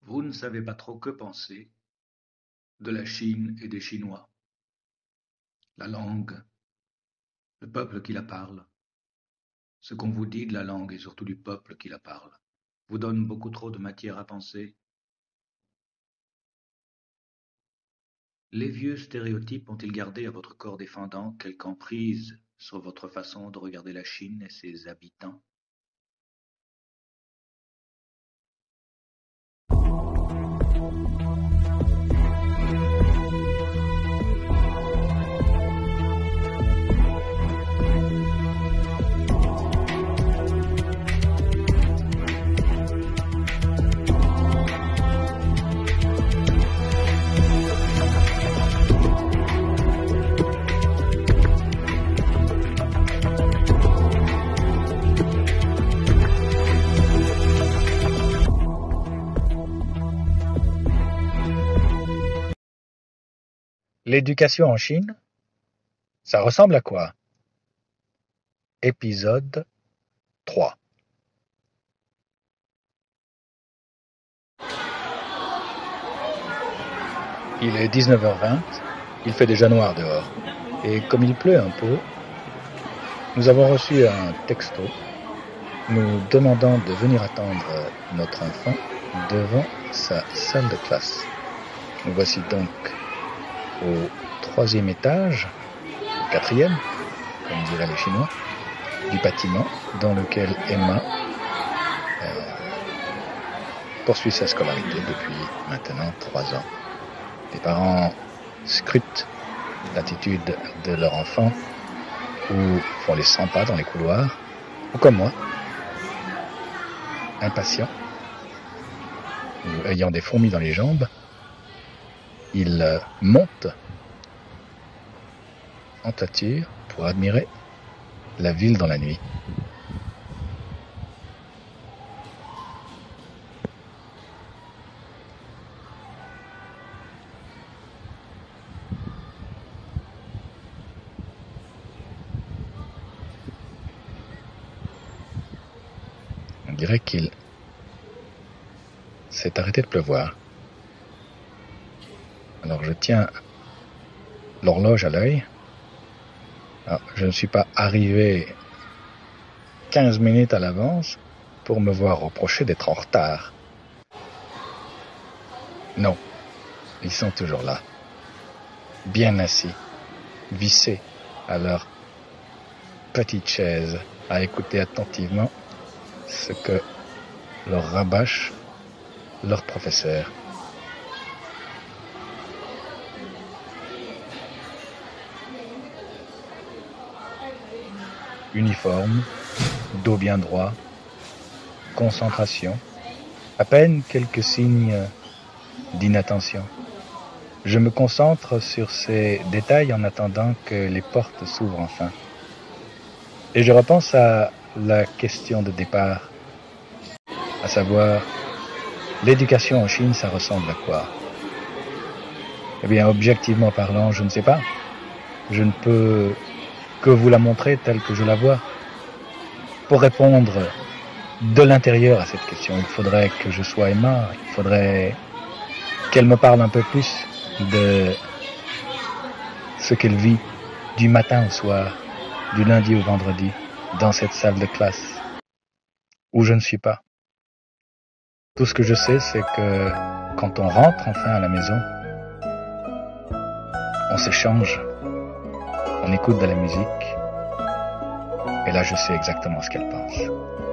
Vous ne savez pas trop que penser de la Chine et des Chinois. La langue, le peuple qui la parle, ce qu'on vous dit de la langue et surtout du peuple qui la parle, vous donne beaucoup trop de matière à penser. Les vieux stéréotypes ont-ils gardé à votre corps défendant quelque emprise sur votre façon de regarder la Chine et ses habitants? L'éducation en Chine, ça ressemble à quoi? Épisode 3. Il est 19h20, il fait déjà noir dehors. Et comme il pleut un peu, nous avons reçu un texto nous demandant de venir attendre notre enfant devant sa salle de classe. Nous voici donc au 3e étage, au 4e, comme diraient les Chinois, du bâtiment dans lequel Emma poursuit sa scolarité depuis maintenant 3 ans. Les parents scrutent l'attitude de leur enfant ou font les 100 pas dans les couloirs, ou comme moi, impatients ou ayant des fourmis dans les jambes, ils montent en toiture pour admirer la ville dans la nuit. On dirait qu'il s'est arrêté de pleuvoir. Alors je tiens l'horloge à l'œil. Alors, je ne suis pas arrivé 15 minutes à l'avance pour me voir reprocher d'être en retard. Non, ils sont toujours là, bien assis, vissés à leur petite chaise, à écouter attentivement ce que leur rabâche leur professeur. Uniforme, dos bien droit, concentration, à peine quelques signes d'inattention. Je me concentre sur ces détails en attendant que les portes s'ouvrent enfin. Et je repense à la question de départ, à savoir, l'éducation en Chine, ça ressemble à quoi? Eh bien, objectivement parlant, je ne sais pas. Je ne peux que vous la montrer telle que je la vois. Pour répondre de l'intérieur à cette question, il faudrait que je sois Emma, il faudrait qu'elle me parle un peu plus de ce qu'elle vit du matin au soir, du lundi au vendredi, dans cette salle de classe, où je ne suis pas. Tout ce que je sais, c'est que quand on rentre enfin à la maison, on s'échange, on écoute de la musique, et là je sais exactement ce qu'elle pense.